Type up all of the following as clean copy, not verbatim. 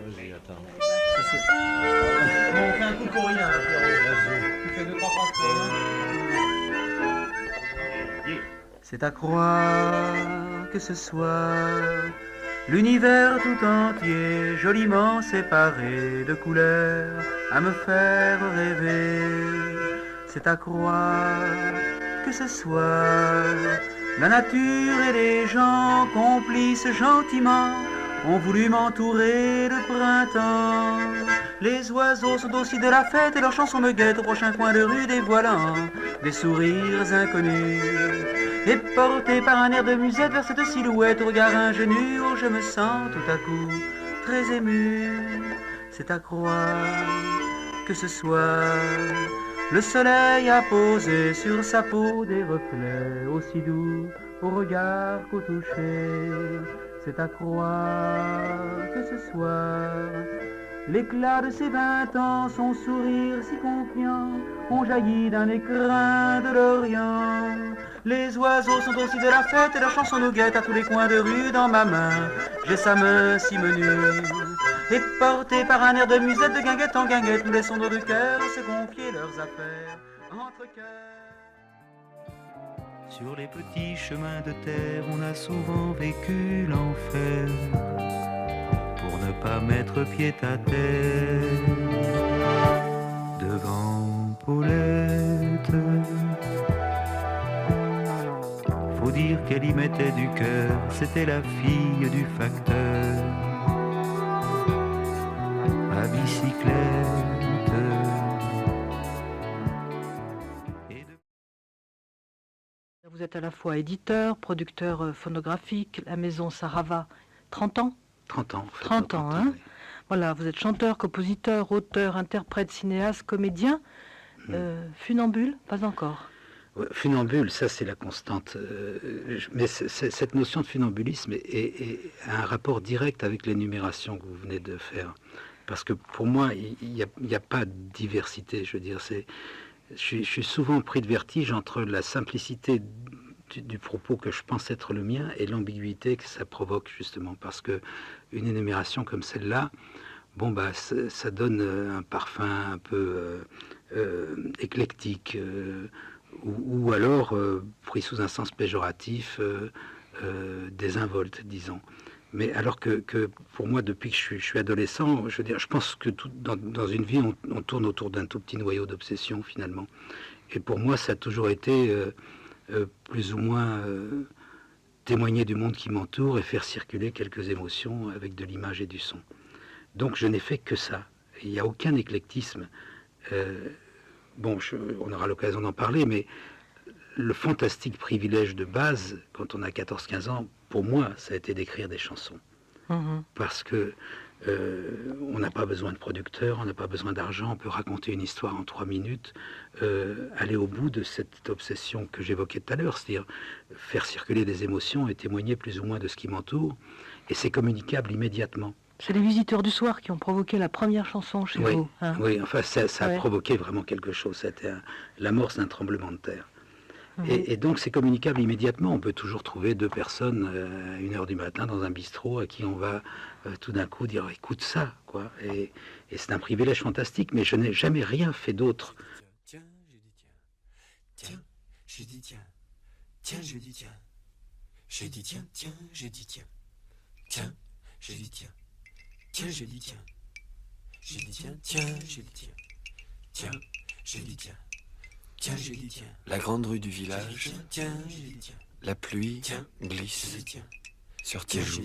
Vas-y, attends. On fait un coup pour rien. Tu fais deux, trois phrases pour rien. C'est à croire que ce soit l'univers tout entier, joliment séparé de couleurs, à me faire rêver. C'est à croire que ce soit la nature et les gens complices gentiment ont voulu m'entourer de printemps. Les oiseaux sont aussi de la fête et leurs chansons me guettent au prochain coin de rue dévoilant des sourires inconnus. Et porté par un air de musette vers cette silhouette au regard ingénu, où je me sens tout à coup très ému. C'est à croire que ce soit le soleil a posé sur sa peau des reflets aussi doux au regard qu'au toucher. C'est à croire que ce soit l'éclat de ses 20 ans, son sourire si confiant, ont jailli d'un écrin de l'Orient. Les oiseaux sont aussi de la fête et leurs chansons nous guettent à tous les coins de rue. Dans ma main, j'ai sa main si menue. Et porté par un air de musette de guinguette en guinguette, nous laissons nos deux cœurs se confier leurs affaires entre cœurs. Sur les petits chemins de terre, on a souvent vécu l'enfer pour ne pas mettre pied à terre devant Paulette. Faut dire qu'elle y mettait du cœur, c'était la fille du facteur à bicyclette. Vous êtes à la fois éditeur, producteur phonographique, la maison Sarava, 30 ans 30 ans. 30 ans, hein oui. Voilà, vous êtes chanteur, compositeur, auteur, interprète, cinéaste, comédien. Funambule, pas encore. Ouais, funambule, ça c'est la constante. Mais cette notion de funambulisme a un rapport direct avec l'énumération que vous venez de faire. Parce que pour moi, il n'y a pas de diversité. Je veux dire, je suis souvent pris de vertige entre la simplicité du propos que je pense être le mien et l'ambiguïté que ça provoque, justement. Parce que une énumération comme celle-là, bon, bah, ça donne un parfum un peu éclectique. Ou alors, pris sous un sens péjoratif, désinvolte, disons. Mais alors que pour moi, depuis que je suis adolescent, je veux dire, je pense que dans une vie, on tourne autour d'un tout petit noyau d'obsession, finalement. Et pour moi, ça a toujours été plus ou moins témoigner du monde qui m'entoure et faire circuler quelques émotions avec de l'image et du son. Donc je n'ai fait que ça. Il n'y a aucun éclectisme. Bon, on aura l'occasion d'en parler, mais le fantastique privilège de base, quand on a 14-15 ans, pour moi, ça a été d'écrire des chansons. Parce que on n'a pas besoin de producteur, on n'a pas besoin d'argent, on peut raconter une histoire en 3 minutes, aller au bout de cette obsession que j'évoquais tout à l'heure, c'est-à-dire faire circuler des émotions et témoigner plus ou moins de ce qui m'entoure, et c'est communicable immédiatement. C'est les visiteurs du soir qui ont provoqué la première chanson chez vous. Hein. Oui, enfin, ça a provoqué vraiment quelque chose. C'était l'amorce d'un tremblement de terre. Et donc, c'est communicable immédiatement. On peut toujours trouver deux personnes à 1h du matin dans un bistrot à qui on va tout d'un coup dire « écoute ça ». Quoi. Et c'est un privilège fantastique, mais je n'ai jamais rien fait d'autre. Tiens, j'ai dit tiens. Tiens, j'ai dit tiens. J'ai dit tiens, tiens, j'ai dit tiens. Tiens, j'ai dit tiens. Tiens, j'ai dit tiens. J'ai dit tiens, tiens, j'ai dit tiens. Tiens, j'ai dit tiens. Tiens, j'ai dit tiens. La grande rue du village. Tiens, j'ai dit tiens. La pluie glisse sur tes joues.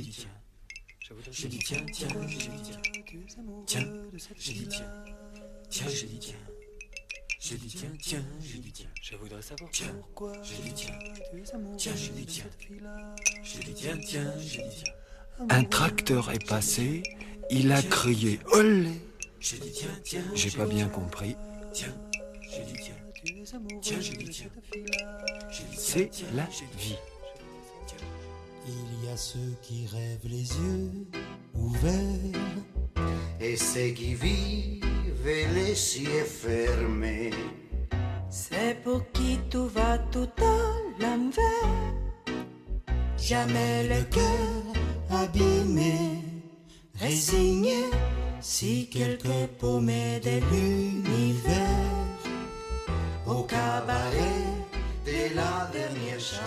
J'ai dit tiens, tiens, j'ai dit tiens. Tiens, j'ai dit tiens. Tiens, j'ai dit tiens. J'ai dit tiens, tiens, j'ai dit tiens. Je voudrais savoir pourquoi. J'ai dit tiens. Tiens, j'ai dit tiens. J'ai dit tiens, tiens, j'ai dit tiens. Un tracteur est passé, il a crié olé. J'ai dit tiens, tiens. J'ai pas bien compris. Tiens, j'ai dit tiens. Tiens, j'ai dit tiens. C'est la vie. Il y a ceux qui rêvent les yeux ouverts et ceux qui vivent avait les yeux fermés. C'est pour qui tout va tout à l'envers. Jamais le cœur abîmé, résigné, si quelque paumé de l'univers. Au cabaret de la dernière chance.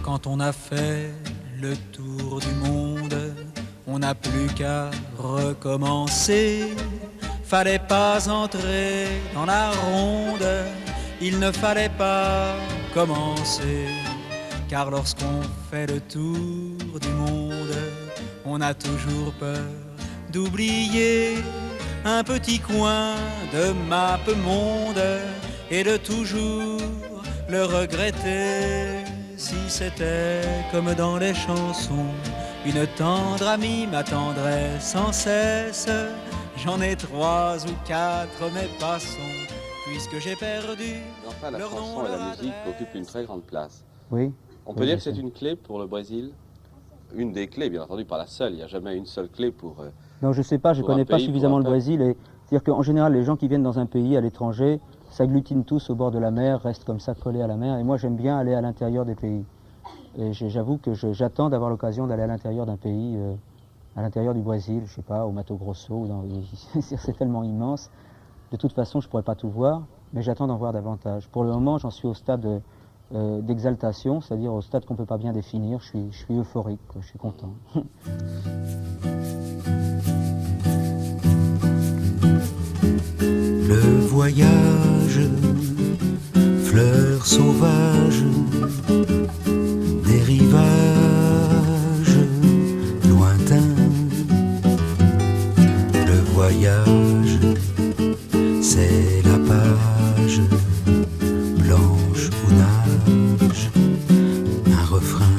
Quand on a fait le tour du monde, on n'a plus qu'à recommencer. Fallait pas entrer dans la ronde, il ne fallait pas commencer. Car lorsqu'on fait le tour du monde, on a toujours peur d'oublier un petit coin de map monde et de toujours le regretter. Si c'était comme dans les chansons, une tendre amie m'attendrait sans cesse. J'en ai 3 ou 4, mais passons, puisque j'ai perdu. Enfin, la chanson et la musique occupent une très grande place. Oui. On peut dire que c'est une clé pour le Brésil. Une des clés, bien entendu, pas la seule. Il n'y a jamais une seule clé pour... Non, je ne sais pas, je ne connais pas suffisamment le Brésil. C'est-à-dire qu'en général, les gens qui viennent dans un pays, à l'étranger, s'agglutinent tous au bord de la mer, restent comme ça collés à la mer. Et moi, j'aime bien aller à l'intérieur des pays. Et j'avoue que j'attends d'avoir l'occasion d'aller à l'intérieur d'un pays, à l'intérieur du Brésil, je ne sais pas, au Mato Grosso. C'est tellement immense. De toute façon, je ne pourrais pas tout voir, mais j'attends d'en voir davantage. Pour le moment, j'en suis au stade d'exaltation, c'est-à-dire au stade qu'on ne peut pas bien définir. Je suis euphorique, quoi, je suis content. Le voyage, fleurs sauvages, des rivages lointains. Le voyage, c'est la page blanche où nage un refrain.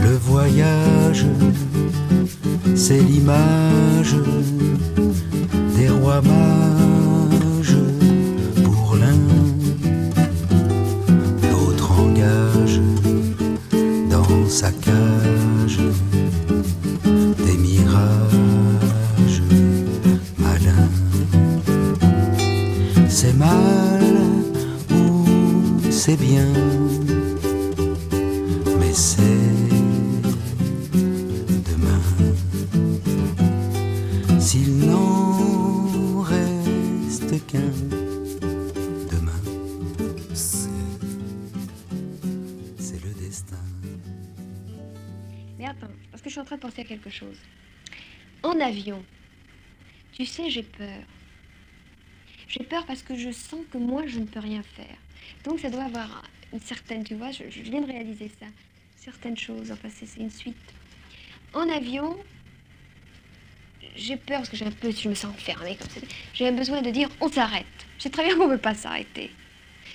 Le voyage, c'est l'image des rois mages pour l'un. L'autre engage dans sa cage des mirages malins. C'est mal ou c'est bien, mais c'est demain. S'il n'en reste qu'un demain, c'est le destin. Mais attends, parce que je suis en train de penser à quelque chose. En avion, tu sais, j'ai peur. J'ai peur parce que je sens que moi, je ne peux rien faire. Donc ça doit avoir une certaine, tu vois, je viens de réaliser ça. Certaines choses, enfin c'est une suite. En avion, j'ai peur parce que je me sens enfermée comme ça. J'ai besoin de dire, on s'arrête. Je sais très bien qu'on ne peut pas s'arrêter.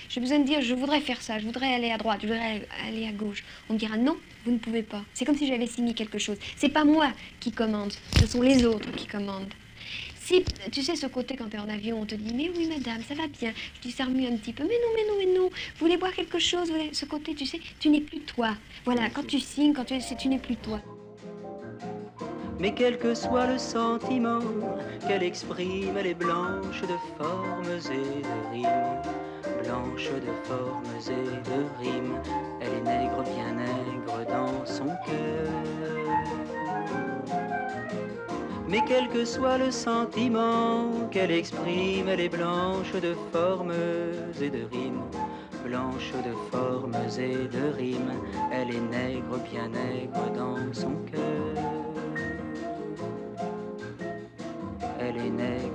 J'ai besoin de dire, je voudrais faire ça, je voudrais aller à droite, je voudrais aller à gauche. On me dira, non, vous ne pouvez pas. C'est comme si j'avais signé quelque chose. C'est pas moi qui commande, ce sont les autres qui commandent. Si, tu sais, ce côté, quand tu es en avion, on te dit, mais oui, madame, ça va bien. Je dis, ça remue un petit peu. Mais non, mais non, mais non. Vous voulez boire quelque chose? Ce côté, tu sais, tu n'es plus toi. Voilà, quand tu signes, quand tu n'es plus toi. Mais quel que soit le sentiment qu'elle exprime, elle est blanche de formes et de rimes. Blanche de formes et de rimes, elle est nègre, bien nègre dans son cœur. Mais quel que soit le sentiment qu'elle exprime, elle est blanche de formes et de rimes. Blanche de formes et de rimes, elle est nègre, bien nègre dans son cœur. Elle est nègre.